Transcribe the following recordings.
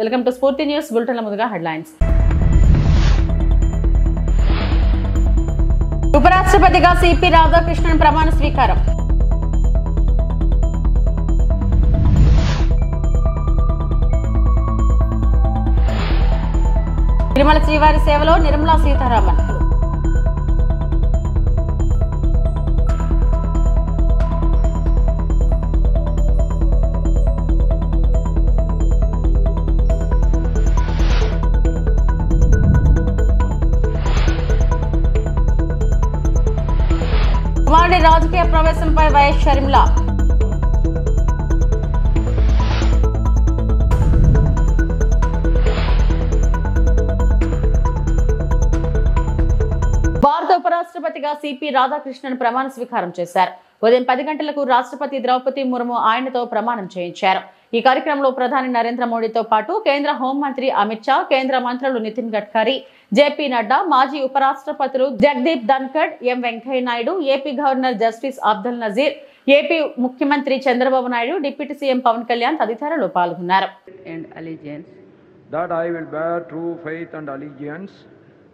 Welcome to స్ఫూర్తి news. బులెటిన్ల ముందుగా headlines. ఉపరాష్ట్రపతిగా CP Radhakrishnan ప్రమాణ స్వీకారం. తిరుమల శ్రీవారి సేవలో నిర్మలా సీతారామన్. కుమారుడి రాజకీయ ప్రవేశంపై వైఎస్ షర్మిల. భారత ఉపరాష్ట్రపతిగా సిపి రాధాకృష్ణన్ ప్రమాణ స్వీకారం చేశారు. ఉదయం 10 గంటలకు రాష్ట్రపతి ద్రౌపది ముర్ము ఆయనతో ప్రమాణం చేయించారు. ఈ కార్యక్రమంలో ప్రధాని నరేంద్ర మోడీతో పాటు కేంద్ర హోంమంత్రి అమిత్ షా, కేంద్ర మంత్రులు నితిన్ గడ్కరీ, జేపీ నడ్డా, మాజీ ఉపరాష్ట్రపతులు Jagdeep Dhankhar, M Venkaiah Naidu, AP governor justice Abdul Nazeer, AP ముఖ్యమంత్రి చంద్రబాబు నాయుడు, డిప్యూటీ సీఎం పవన్ కళ్యాణ్ తదితరులు పాల్గొన్నారు. That I will bear true faith and allegiance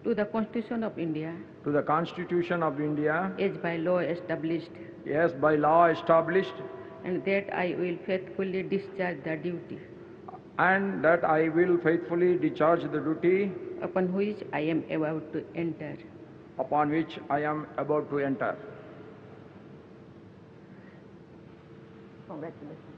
to the Constitution of India, to the Constitution of India, as by law established, as by law established, and that I will faithfully discharge the duty and that I will faithfully discharge the duty upon which I am about to enter. Congratulations.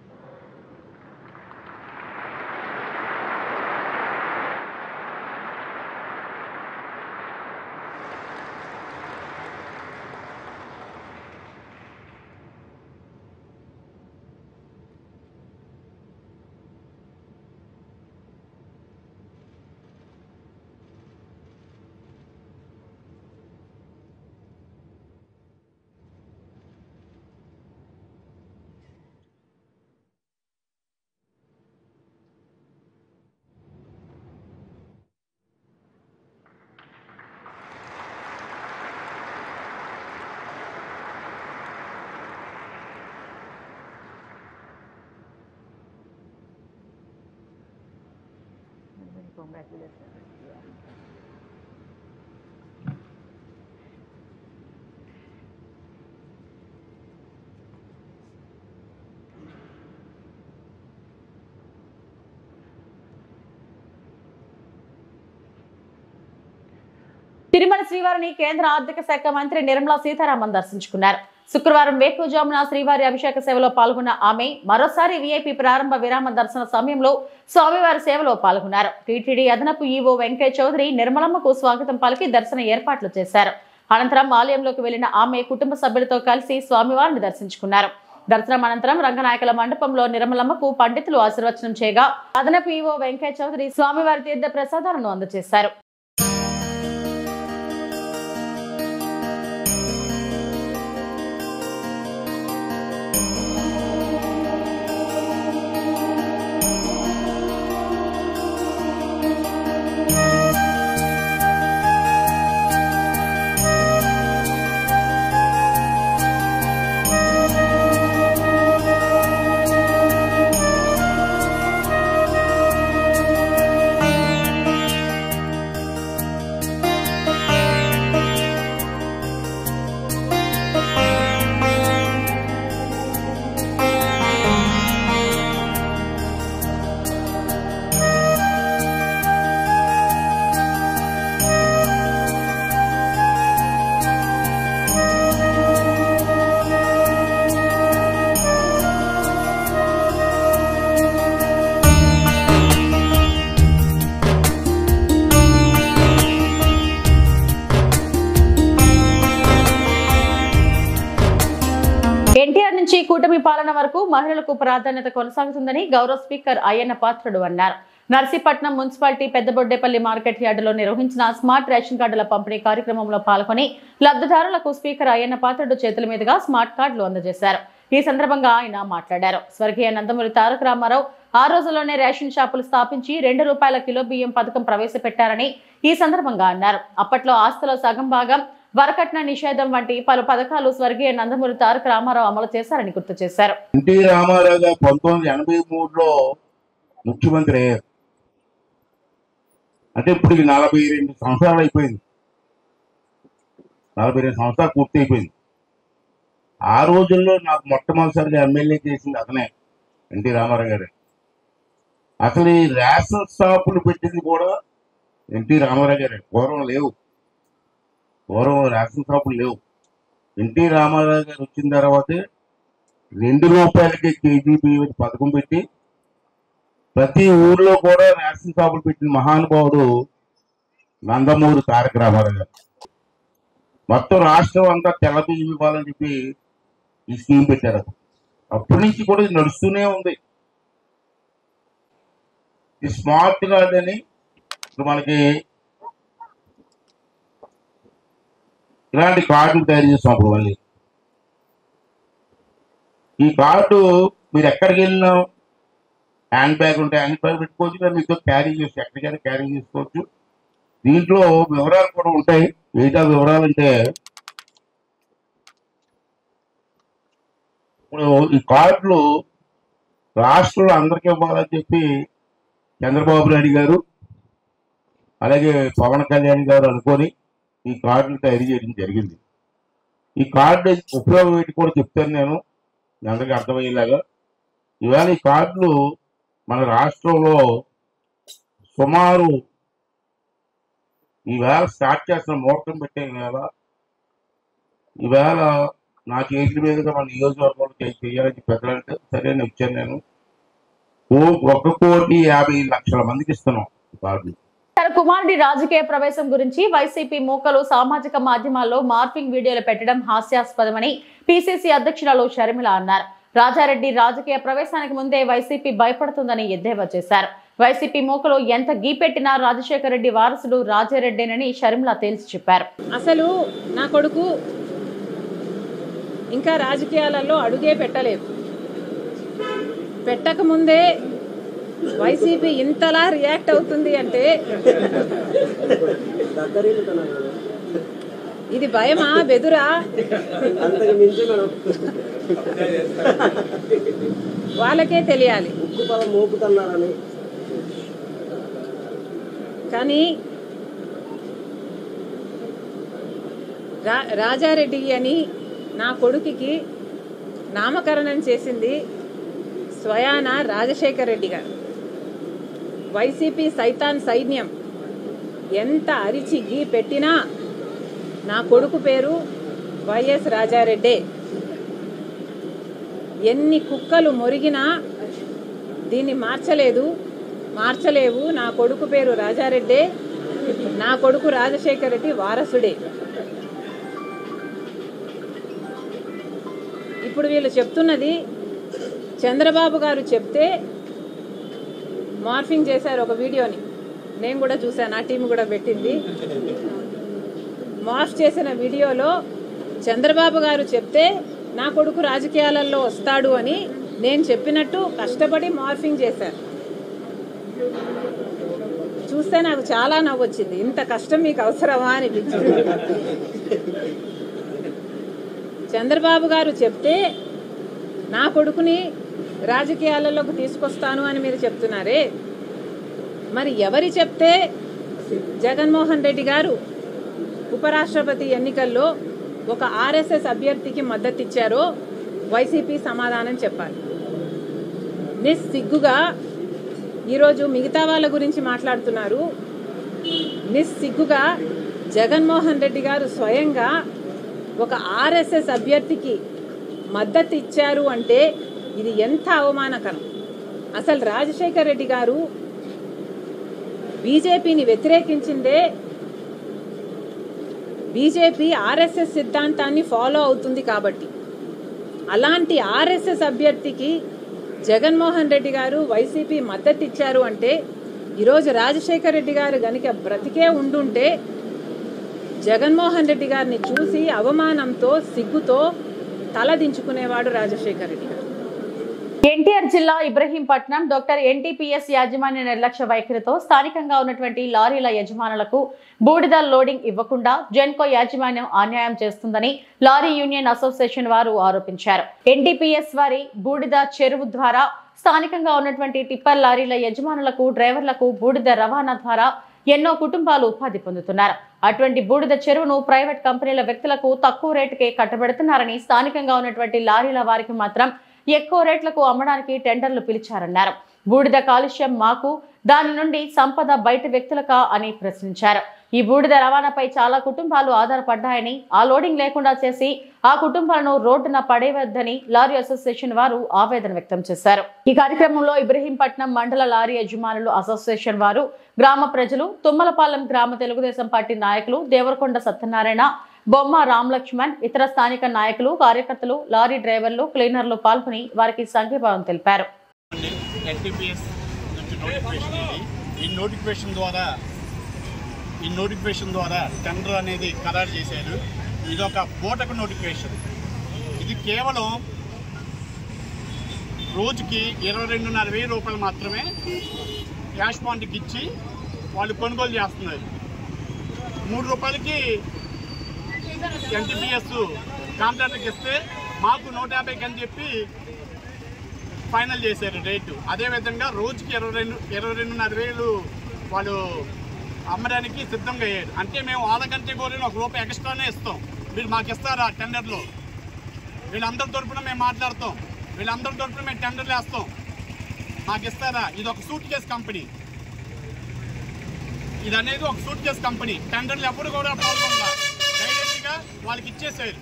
Tirumala శ్రీవారిని కేంద్ర ఆర్థిక శాఖ మంత్రి నిర్మలా సీతారామన్ దర్శించుకున్నారు. శుక్రవారం వేకువజామున శ్రీవారి అభిషేక సేవలో పాల్గొన్న ఆమె మరోసారి వీఐపీ ప్రారంభ విరామ దర్శన సమయంలో స్వామివారి సేవలో పాల్గొన్నారు. టీటీడీ అదనపు ఈవో వెంకయ్య చౌదరి నిర్మలమ్మకు స్వాగతం పలికి దర్శన ఏర్పాట్లు చేశారు. అనంతరం ఆలయంలోకి వెళ్లిన ఆమె కుటుంబ సభ్యులతో కలిసి స్వామివారిని దర్శించుకున్నారు. దర్శనం అనంతరం రంగనాయకుల మండపంలో నిర్మలమ్మకు పండితులు ఆశీర్వచనం చేయగా అదనపు ఈవో వెంకయ్య చౌదరి స్వామివారి తీర్థ ప్రసాదాలను అందజేశారు. ఎన్టీఆర్ నుంచి కూటమి పాలన వరకు మహిళలకు ప్రాధాన్యత కొనసాగుతుందని గౌరవ స్పీకర్ అయ్యన్న పాత్రుడు అన్నారు. నర్సీపట్నం మున్సిపాలిటీ పెద్దబొడ్డేపల్లి మార్కెట్ యార్డులో నిర్వహించిన స్మార్ట్ రేషన్ కార్డుల పంపిణీ కార్యక్రమంలో పాల్గొని లబ్ధిదారులకు స్పీకర్ అయ్యన్న పాత్రుడు చేతుల మీదుగా స్మార్ట్ కార్డులు అందజేశారు. ఈ సందర్భంగా ఆయన మాట్లాడారు. స్వర్గీయ నందమూరి తారక రామారావు ఆ రోజుల్లోనే రేషన్ షాపులు స్థాపించి ₹2 కిలో బియ్యం పథకం ప్రవేశపెట్టారని ఈ సందర్భంగా అన్నారు. అప్పట్లో ఆస్తుల సగం భాగం వరకట్న నిషేధం వంటి పలు పథకాలు స్వర్గీయ నందమూరి తారక రామారావు అమలు చేశారని గుర్తు చేశారు. ఎన్టీ రామారావు 1983లో ముఖ్యమంత్రి అయ్యారు. అంటే ఇప్పుడు 42 సంవత్సరాలు అయిపోయింది. 42 సంవత్సరాలు పూర్తి అయిపోయింది. ఆ రోజుల్లో నాకు మొట్టమొదటిసారిగా ఎమ్మెల్యే చేసింది అతనే, ఎన్టీ రామారావు గారు. అసలు ఈ రేషన్ షాపులు పెట్టింది కూడా ఎన్టీ రామారావు గారు. పూర్వం లేవు, పూర్వం రేషన్ షాపులు లేవు. ఎన్టీ రామారావు గారు వచ్చిన తర్వాతే 2 రూపాయలకి కేజీ బియ్యం పథకం పెట్టి ప్రతి ఊర్లో కూడా రేషన్ షాపులు పెట్టిన మహానుభావుడు నందమూరి తారక రామారావు గారు. మొత్తం రాష్ట్రం అంతా తెల్ల బియ్యం ఇవ్వాలని చెప్పి ఈ స్కీమ్ పెట్టారు. అప్పటి నుంచి కూడా ఇది నడుస్తూనే ఉంది. ఈ స్మార్ట్ కార్డ్ అని ఇప్పుడు మనకి ఇలాంటి కార్డులు తయారు చేస్తాం. అప్పుడు మళ్ళీ ఈ కార్డు మీరు ఎక్కడికి వెళ్ళినా హ్యాండ్ బ్యాగ్ ఉంటే హ్యాండ్ బ్యాగ్ పెట్టుకోవచ్చు, లేదా మీతో క్యారీ చేసి ఎక్కడికైనా క్యారీ చేసుకోవచ్చు. దీంట్లో వివరాలు కూడా ఉంటాయి. ఏటా వివరాలు అంటే ఇప్పుడు ఈ కార్డులు రాష్ట్రంలో అందరికీ ఇవ్వాలని చెప్పి చంద్రబాబు నాయుడు గారు అలాగే పవన్ కళ్యాణ్ గారు అనుకొని ఈ కార్డులు తయారు చేయడం జరిగింది. ఈ కార్డు ఉపయోగం ఏంటి కూడా చెప్తాను నేను అందరికీ అర్థమయ్యేలాగా. ఇవాళ ఈ కార్డులు మన రాష్ట్రంలో సుమారు ఈవేళ స్టార్ట్ చేస్తున్న ముహూర్తం పెట్టే ఈవేళ నా చేతుల మీదుగా మన నియోజకవర్గంలో చేయాలని పెద్దలంటే సరే అని ఇచ్చాను నేను. 1,50,00,000 మందికి ఇస్తున్నాం ఈ కార్డులు. తన కుమారుడి రాజకీయ ప్రవేశం గురించి వైసీపీ మూకలు సామాజిక మాధ్యమాల్లో మార్ఫింగ్ వీడియోలు పెట్టడం హాస్యాస్పదమని పిసిసి అధ్యక్షురాలు షర్మిల అన్నారు. రాజారెడ్డి రాజకీయ ప్రవేశానికి ముందే వైసీపీ భయపడుతుందని ఎద్దేవా చేశారు. వైసీపీ మూకలు ఎంత గీపెట్టినా రాజశేఖర రెడ్డి వారసుడు రాజారెడ్డేనని షర్మిల తేల్చి చెప్పారు. అసలు నా కొడుకు ఇంకా రాజకీయాలలో అడుగే పెట్టలేదు. పెట్టకముందే వైసీపీ ఇంతలా రియాక్ట్ అవుతుంది అంటే ఇది భయమా బెదురా? వాళ్ళకే తెలియాలి. కానీ రాజారెడ్డి అని నా కొడుకుకి నామకరణం చేసింది స్వయాన రాజశేఖర రెడ్డి గారు. వైసీపీ సైతాన్ సైన్యం ఎంత అరిచి గీ పెట్టినా నా కొడుకు పేరు వైఎస్ రాజారెడ్డే. ఎన్ని కుక్కలు మొరిగినా దీన్ని మార్చలేవు. నా కొడుకు పేరు రాజారెడ్డే, నా కొడుకు రాజశేఖర రెడ్డి వారసుడే. ఇప్పుడు వీళ్ళు చెప్తున్నది చంద్రబాబు గారు చెప్తే మార్ఫింగ్ చేశారు ఒక వీడియోని. నేను కూడా చూశాను, ఆ టీం కూడా పెట్టింది. మార్ఫ్ చేసిన వీడియోలో చంద్రబాబు గారు చెప్తే నా కొడుకు రాజకీయాలలో వస్తాడు అని నేను చెప్పినట్టు కష్టపడి మార్ఫింగ్ చేశారు. చూస్తే నాకు చాలా నవ్వు వచ్చింది. ఇంత కష్టం మీకు అవసరమా అనిపించింది. చంద్రబాబు గారు చెప్తే నా కొడుకుని రాజకీయాలలోకి తీసుకొస్తాను అని మీరు చెప్తున్నారే, మరి ఎవరి చెప్తే జగన్మోహన్ రెడ్డి గారు ఉపరాష్ట్రపతి ఎన్నికల్లో ఒక ఆర్ఎస్ఎస్ అభ్యర్థికి మద్దతు ఇచ్చారో వైసీపీ సమాధానం చెప్పాలి. నిస్సిగ్గుగా ఈరోజు మిగతా వాళ్ళ గురించి మాట్లాడుతున్నారు. నిస్సిగ్గుగా జగన్మోహన్ రెడ్డి గారు స్వయంగా ఒక ఆర్ఎస్ఎస్ అభ్యర్థికి మద్దతు ఇచ్చారు అంటే ఇది ఎంత అవమానకరం. అసలు రాజశేఖర రెడ్డి గారు బీజేపీని వ్యతిరేకించిందే బీజేపీ ఆర్ఎస్ఎస్ సిద్ధాంతాన్ని ఫాలో అవుతుంది కాబట్టి. అలాంటి ఆర్ఎస్ఎస్ అభ్యర్థికి జగన్మోహన్ రెడ్డి గారు వైసీపీ మద్దతు ఇచ్చారు అంటే ఈరోజు రాజశేఖర రెడ్డి గారు గనుక బ్రతికే ఉండుంటే జగన్మోహన్ రెడ్డి గారిని చూసి అవమానంతో సిగ్గుతో తలదించుకునేవాడు రాజశేఖర రెడ్డి గారు. ఎన్టీఆర్ జిల్లా ఇబ్రహీంపట్నం డాక్టర్ ఎన్టీపీఎస్ యాజమాన్య నిర్లక్ష్య వైఖరితో స్థానికంగా ఉన్నటువంటి లారీల యజమానులకు బూడిద లోడింగ్ ఇవ్వకుండా జెన్కో యాజమాన్యం అన్యాయం చేస్తుందని లారీ యూనియన్ అసోసియేషన్ వారు ఆరోపించారు. ఎన్టీపీఎస్ వారి బూడిద చెరువు ద్వారా స్థానికంగా ఉన్నటువంటి టిప్పర్ లారీల యజమానులకు డ్రైవర్లకు బూడిద రవాణా ద్వారా ఎన్నో కుటుంబాలు ఉపాధి పొందుతున్నారు. అటువంటి బూడిద చెరువును ప్రైవేట్ కంపెనీల వ్యక్తులకు తక్కువ రేటుకే కట్టబెడుతున్నారని, స్థానికంగా ఉన్నటువంటి లారీల వారికి మాత్రం ఎక్కువ రేట్లకు అమ్మడానికి టెండర్లు పిలిచారన్నారు. బూడిద కాలుష్యం మాకు, దాని నుండి సంపద బయట వ్యక్తులకా అని ప్రశ్నించారు. ఈ బూడిద రవాణాపై చాలా కుటుంబాలు ఆధారపడ్డాయని, ఆ లోడింగ్ లేకుండా చేసి ఆ కుటుంబాలను రోడ్డున పడేవద్దని లారీ అసోసియేషన్ వారు ఆవేదన వ్యక్తం చేశారు. ఈ కార్యక్రమంలో ఇబ్రహీంపట్నం మండల లారీ యజమానులు అసోసియేషన్ వారు, గ్రామ ప్రజలు, తుమ్మలపాలెం గ్రామ తెలుగుదేశం పార్టీ నాయకులు, దేవరకొండ సత్యనారాయణ, బొమ్మ రామలక్ష్మణ్, ఇతర స్థానిక నాయకులు, కార్యకర్తలు, లారీ డ్రైవర్లు, క్లీనర్లు పాల్గొని వారికి సంఘీభావం తెలిపారు. ఈ నోటిఫికేషన్ ద్వారా టెండర్ అనేది ఖరారు చేశారు. ఇది ఒక బోటకు నోటిఫికేషన్. ఇది కేవలం రోజుకి 22,500 రూపాయలు మాత్రమే క్యాష్ పాయింట్కి ఇచ్చి వాళ్ళు కొనుగోలు చేస్తున్నారు. 3 రూపాయలకి ఎన్టీపీఎస్ కాంట్రాక్టర్కి ఇస్తే మాకు 150కి అని చెప్పి ఫైనల్ చేశారు రేటు. అదేవిధంగా రోజుకి 22,500 వాళ్ళు అమ్మడానికి సిద్ధంగా అయ్యారు. అంటే మేము వాళ్ళకంటే కోరిన ₹1 ఎక్స్ట్రానే ఇస్తాం. మీరు మాకు ఇస్తారా టెండర్లో? వీళ్ళందరి తరపున మేము మాట్లాడతాం, వీళ్ళందరి తరపున మేము టెండర్లు వేస్తాం, మాకు ఇస్తారా? ఇది ఒక సూట్ కేస్ కంపెనీ. ఇది అనేది ఒక సూట్ కేస్ కంపెనీ. టెండర్లు ఎప్పుడు కూడా పాల్గొనగా డైరెక్ట్గా వాళ్ళకి ఇచ్చేసారు.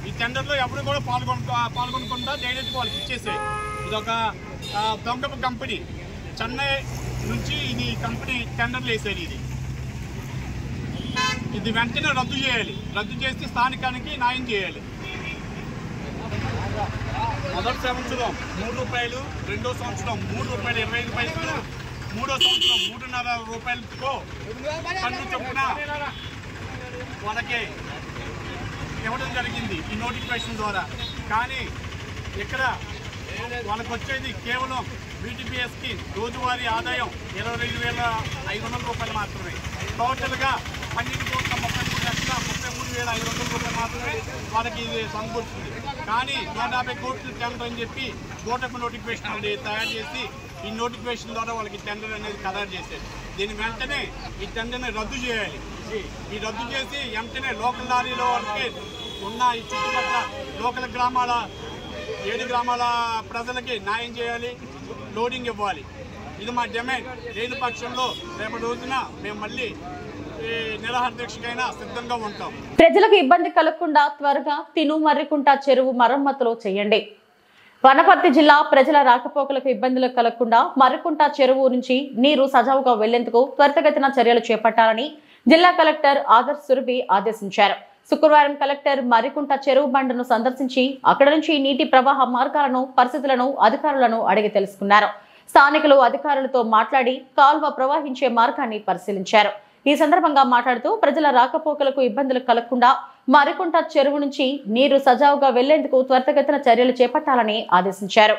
ఈ టెండర్లో ఎప్పుడు కూడా పాల్గొనకుండా డైరెక్ట్గా వాళ్ళకి ఇచ్చేసారు. ఇది ఒక దొంగ కంపెనీ. చెన్నై నుంచి ఇది కంపెనీ టెండర్లు వేసారు. ఇది వెంటనే రద్దు చేయాలి. రద్దు చేసి స్థానికానికి న్యాయం చేయాలి. మొదటి సంవత్సరం ₹3, రెండో సంవత్సరం ₹3.25, మూడో సంవత్సరం ₹3.5 పన్ను చొప్పున వాళ్ళకి ఇవ్వడం జరిగింది ఈ నోటిఫికేషన్ ద్వారా. కానీ ఇక్కడ వాళ్ళకి వచ్చేది కేవలం బీటీపీఎస్కి రోజువారీ ఆదాయం ₹25,500 మాత్రమే. టోటల్గా 12,33,33,500 మాత్రమే వాళ్ళకి ఇది సమకూరుతుంది. కానీ 150 కోట్లు టెండర్ అని చెప్పి బోటకు నోటిఫికేషన్ తయారు చేసి ఈ నోటిఫికేషన్ ద్వారా వాళ్ళకి టెండర్ అనేది ఖరారు చేశారు. దీని వెంటనే ఈ టెండర్ని రద్దు చేయాలి. ఈ రద్దు చేసి వెంటనే లోకల్ లారీలో వాళ్ళకి ఉన్న ఈ చుట్టుపక్కల లోకల్ గ్రామాల 7 గ్రామాల ప్రజలకి న్యాయం చేయాలి, లోడింగ్ ఇవ్వాలి. ఇది మా డిమాండ్. లేని పక్షంలో రేపటి రోజున మేము మళ్ళీ నిరాహార దీక్షకైనా సిద్ధంగా ఉంటాం. ప్రజలకు ఇబ్బంది కలగకుండా త్వరగా తినుమర్రికుంట చెరువు మరమ్మతులు చేయండి. వనపర్తి జిల్లా ప్రజల రాకపోకలకు ఇబ్బందులు కలగకుండా మర్రికుంట చెరువు నుంచి నీరు సజావుగా వెళ్లేందుకు త్వరితగతిన చర్యలు చేపట్టాలని జిల్లా కలెక్టర్ ఆదర్శ్ సురభి ఆదేశించారు. శుక్రవారం కలెక్టర్ మర్రికుంట చెరువు బండను సందర్శించి అక్కడ నుంచి నీటి ప్రవాహ మార్గాలను, పరిస్థితులను అధికారులను అడిగి తెలుసుకున్నారు. స్థానికులు అధికారులతో మాట్లాడి కాల్వ ప్రవహించే మార్గాన్ని పరిశీలించారు. ఈ సందర్భంగా మాట్లాడుతూ ప్రజల రాకపోకలకు ఇబ్బందులు కలగకుండా మర్రికుంట చెరువు నుంచి నీరు సజావుగా వెళ్లేందుకు త్వరితగతిన చర్యలు చేపట్టాలని ఆదేశించారు.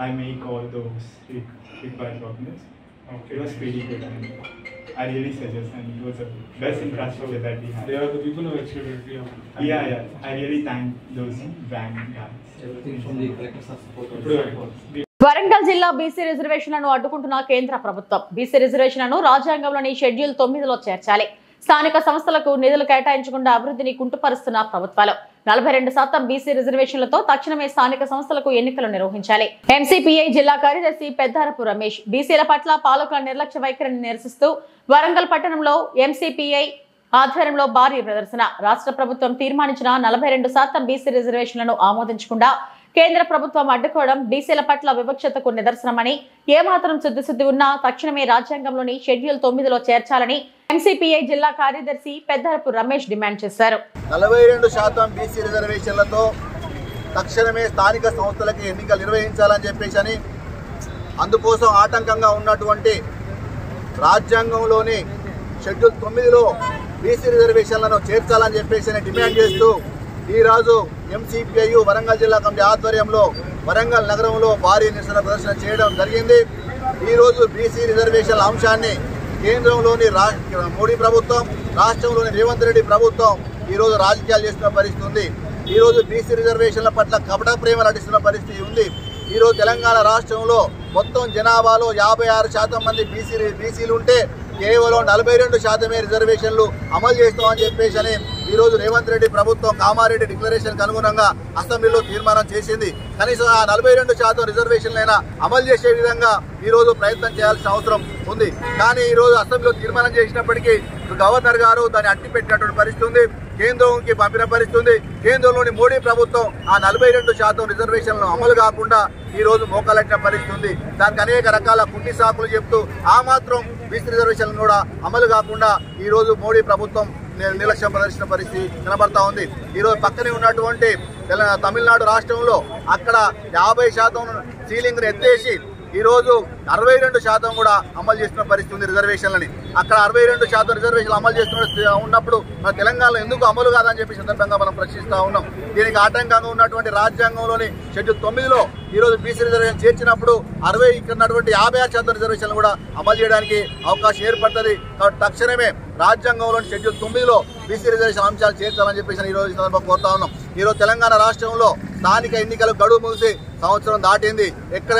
I make all those required documents. It was pretty good. I mean, I really suggest, and it was the best infrastructure that we had. They are the people who actually. Yeah. I really thank those bank guys. Everything from the collectors are supported. Warangal జిల్లా BC రిజర్వేషన్లను అడ్డుకుంటున్న కేంద్ర ప్రభుత్వం BC రిజర్వేషన్లను రాజ్యాంగంలోని schedule 9లో చేర్చాలి. స్థానిక సంస్థలకు నిధులు కేటాయించకుండా అభివృద్ధిని కుంటుపరుస్తున్న ప్రభుత్వాలు 42% బీసీ రిజర్వేషన్లతో తక్షణమే స్థానిక సంస్థలకు ఎన్నికలు నిర్వహించాలి. ఎంసీపీఐ జిల్లా కార్యదర్శి పెద్దారపు రమేష్ బీసీల పట్ల పాలకుల నిర్లక్ష్య వైఖరిని నిరసిస్తూ వరంగల్ పట్టణంలో ఎంసీపీఐ ఆధ్వర్యంలో భారీ ప్రదర్శన. రాష్ట్ర ప్రభుత్వం తీర్మానించిన 42% బీసీ రిజర్వేషన్లను ఆమోదించకుండా కేంద్ర ప్రభుత్వం అడ్డుకోవడం బీసీల పట్ల వివక్షతకు నిదర్శనమని, ఏమాత్రం శుద్ధి ఉన్నా తక్షణమే రాజ్యాంగంలోని షెడ్యూల్ 9లో చేర్చాలని ఎంసీపీఐ జిల్లా కార్యదర్శి పెద్దారపు రమేష్ డిమాండ్ చేశారు. 42% బీసీ రిజర్వేషన్లతో తక్షణమే స్థానిక సంస్థలకు ఎన్నికలు నిర్వహించాలని చెప్పేసి అందుకోసం ఆటంకంగా ఉన్నటువంటి రాజ్యాంగంలోని షెడ్యూల్ 9లో బీసీ రిజర్వేషన్లను చేర్చాలని చెప్పేసి డిమాండ్ చేస్తూ ఈరోజు ఎంసీపీఐ వరంగల్ జిల్లా కమిటీ ఆధ్వర్యంలో వరంగల్ నగరంలో భారీ నిరసన ప్రదర్శన చేయడం జరిగింది. ఈరోజు బీసీ రిజర్వేషన్ల అంశాన్ని కేంద్రంలోని మోడీ ప్రభుత్వం, రాష్ట్రంలోని రేవంత్ రెడ్డి ప్రభుత్వం ఈరోజు రాజకీయాలు చేస్తున్న పరిస్థితి ఉంది. ఈరోజు బీసీ రిజర్వేషన్ల పట్ల కపట ప్రేమ నటిస్తున్న పరిస్థితి ఉంది. ఈరోజు తెలంగాణ రాష్ట్రంలో మొత్తం జనాభాలో 56% మంది బీసీలు ఉంటే కేవలం 42% రిజర్వేషన్లు అమలు చేస్తామని చెప్పేసి ఈరోజు రేవంత్ రెడ్డి ప్రభుత్వం కామారెడ్డి డిక్లరేషన్కి అనుగుణంగా అసెంబ్లీలో తీర్మానం చేసింది. కనీసం ఆ 42% రిజర్వేషన్లైనా అమలు చేసే విధంగా ఈరోజు ప్రయత్నం చేయాల్సిన అవసరం ఉంది. కానీ ఈరోజు అసెంబ్లీలో తీర్మానం చేసినప్పటికీ గవర్నర్ గారు దాన్ని అట్టిపెట్టినటువంటి పరిస్థితి ఉంది. కేంద్రంకి పంపిన పరిస్థితి ఉంది. కేంద్రంలోని మోడీ ప్రభుత్వం ఆ 42% రిజర్వేషన్లను అమలు కాకుండా ఈరోజు మోకాలెట్టిన పరిస్థితి ఉంది. దానికి అనేక రకాల కుంటి సాకులు చెప్తూ ఆ మాత్రం బీసీ రిజర్వేషన్లు కూడా అమలు కాకుండా ఈరోజు మోడీ ప్రభుత్వం నిర్లక్ష్యం ప్రదర్శించిన పరిస్థితి కనబడతా ఉంది. ఈరోజు పక్కనే ఉన్నటువంటి తమిళనాడు రాష్ట్రంలో అక్కడ 50% సీలింగ్ని ఎత్తేసి ఈరోజు 62% కూడా అమలు చేస్తున్న పరిస్థితి ఉంది రిజర్వేషన్లని. అక్కడ 62% రిజర్వేషన్లు అమలు చేస్తున్న ఉన్నప్పుడు మన తెలంగాణలో ఎందుకు అమలు కాదని చెప్పి సందర్భంగా మనం ప్రశ్నిస్తూ ఉన్నాం. దీనికి ఆటంకంగా ఉన్నటువంటి రాజ్యాంగంలోని షెడ్యూల్ 9లో ఈరోజు బీసీ రిజర్వేషన్ చేర్చినప్పుడు ఇక్కడ ఉన్నటువంటి 56% రిజర్వేషన్లు కూడా అమలు చేయడానికి అవకాశం ఏర్పడుతుంది. కాబట్టి తక్షణమే రాజ్యాంగంలోని షెడ్యూల్ 9లో బీసీ రిజర్వేషన్ అంశాలు చేర్చాలని చెప్పేసి ఈరోజు ఈ సందర్భంగా కోరుతా ఉన్నాం. ఈరోజు తెలంగాణ రాష్ట్రంలో స్థానిక ఎన్నికలు గడువు ముగిసి సంవత్సరం దాటింది. ఎక్కడ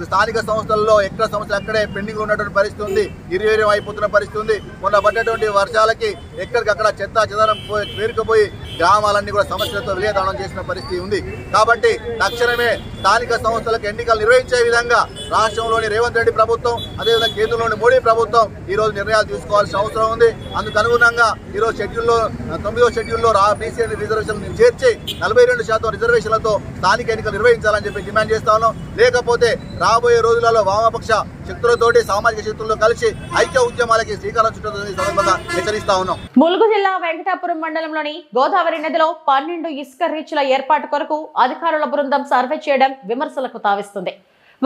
స్థానిక సంస్థల్లో ఎక్కడ సమస్యలు అక్కడే పెండింగ్ ఉన్నటువంటి పరిస్థితి ఉంది. నిర్వీర్యం అయిపోతున్న పరిస్థితి ఉంది. మొన్న పడ్డటువంటి వర్షాలకి ఎక్కడికక్కడ చెత్త చెదరం పేరుకుపోయి గ్రామాలన్నీ కూడా సమస్యలతో విలేదానం చేసిన పరిస్థితి ఉంది. కాబట్టి తక్షణమే స్థానిక సంస్థలకు ఎన్నికలు నిర్వహించే విధంగా రాష్ట్రంలోని రేవంత్ రెడ్డి ప్రభుత్వం, అదేవిధంగా కేంద్రంలోని మోడీ ప్రభుత్వం ఈరోజు నిర్ణయాలు తీసుకోవాల్సిన అవసరం ఉంది. అందుకు అనుగుణంగా ఈరోజు 9వ షెడ్యూల్లో బీసీ రిజర్వేషన్ చేర్చి 42% రిజర్వేషన్లతో స్థానిక ఎన్నికలు నిర్వహించాలని చెప్పి డిమాండ్ చేస్తా ఉన్నాం. లేకపోతే రాబోయే రోజులలో వామపక్ష శక్తులతోటి సామాజిక శక్తులతో కలిసి ఐక్య ఉద్యమాలకి శ్రీకారం చుట్టాలని సందర్భంగా హెచ్చరిస్తా ఉన్నాం. ములుగు జిల్లా వెంకటాపురం మండలంలోని గోదావరి నదిలో 12 ఇసుక రీచ్ల ఏర్పాటు కొరకు అధికారుల బృందం సర్వే చేయడం విమర్శలకు తావిస్తుంది.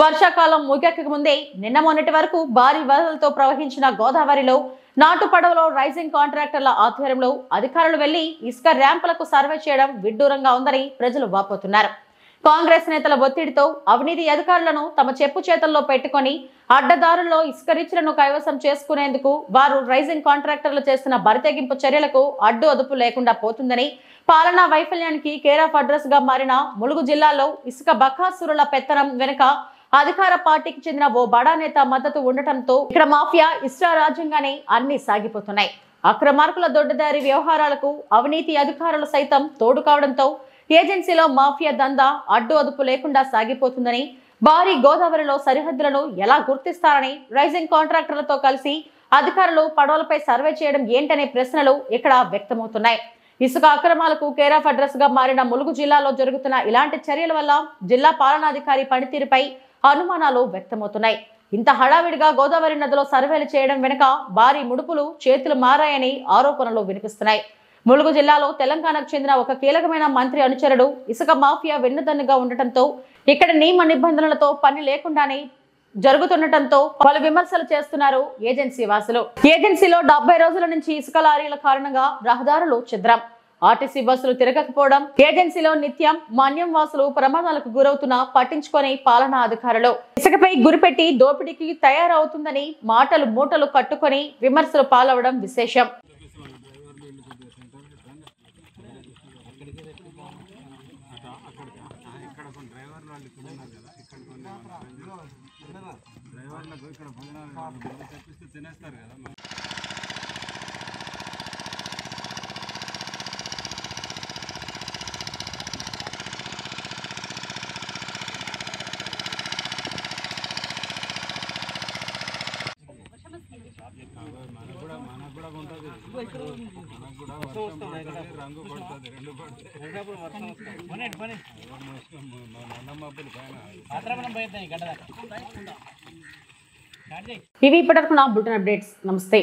వర్షాకాలం ముగియక ముందే నిన్న మొన్నటి వరకు భారీ వరదలతో ప్రవహించిన గోదావరిలో నాటు పడవలో రైజింగ్ కాంట్రాక్టర్ల ఆధ్వర్యంలో అధికారులు వెళ్లి ఇసుక ర్యాంపులకు సర్వే చేయడం విడ్డూరంగా ఉందని ప్రజలు వాపోతున్నారు. కాంగ్రెస్ నేతల ఒత్తిడితో అవినీతి అధికారులను తమ చెప్పు చేతల్లో పెట్టుకుని అడ్డదారుల్లో ఇసుక రీచ్లను కైవసం చేసుకునేందుకు వారు రైజింగ్ కాంట్రాక్టర్లు చేస్తున్న బరితెగింపు చర్యలకు అడ్డు అదుపు లేకుండా పోతుందని, పాలనా వైఫల్యానికి కేర్ ఆఫ్ అడ్రస్ గా మారిన ములుగు జిల్లాలో ఇసుక బకాసురుల పెత్తనం వెనుక అధికార పార్టీకి చెందిన ఓ బడా నేత మద్దతు ఉండటంతో ఇక్కడ మాఫియా ఇష్టారాజ్యంగానే అన్ని సాగిపోతున్నాయి. అక్రమార్కుల దొడ్డదారి వ్యవహారాలకు అవినీతి అధికారులు సైతం తోడు కావడంతో ఏజెన్సీలో మాఫియా దందా అడ్డు అదుపు లేకుండా సాగిపోతుందని, భారీ గోదావరిలో సరిహద్దులను ఎలా గుర్తిస్తారని రైజింగ్ కాంట్రాక్టర్లతో కలిసి అధికారులు పడవలపై సర్వే చేయడం ఏంటనే ప్రశ్నలు ఇక్కడ వ్యక్తమవుతున్నాయి. ఇసుక అక్రమాలకు కేర్ ఆఫ్ అడ్రస్ గా మారిన ములుగు జిల్లాలో జరుగుతున్న ఇలాంటి చర్యల వల్ల జిల్లా పాలనాధికారి పనితీరుపై అనుమానాలు వ్యక్తమవుతున్నాయి. ఇంత హడావిడిగా గోదావరి నదిలో సర్వేలు చేయడం వెనుక భారీ ముడుపులు చేతులు మారాయని ఆరోపణలు వినిపిస్తున్నాయి. ములుగు జిల్లాలో తెలంగాణకు చెందిన ఒక కీలకమైన మంత్రి అనుచరుడు ఇసుక మాఫియా వెన్నుదన్నుగా ఉండటంతో ఇక్కడ నియమ నిబంధనలతో పని లేకుండానే జరుగుతుండటంతో పలు విమర్శలు చేస్తున్నారు ఏజెన్సీ వాసులు. ఏజెన్సీలో 70 రోజుల నుంచి ఇసుక లారీల కారణంగా రహదారులు ఛిద్రం, ఆర్టీసీ బస్సులు తిరగకపోవడం, ఏజెన్సీలో నిత్యం మన్యం వాసులు ప్రమాదాలకు గురవుతున్నా పట్టించుకొని పాలనా అధికారులు ఇసుకపై గురిపెట్టి దోపిడీకి తయారవుతుందని మాటలు మూటలు కట్టుకొని విమర్శలు పాలవడం విశేషం. ఇవి ఇప్పటివరకు నా బులెటిన్ అప్డేట్స్. నమస్తే.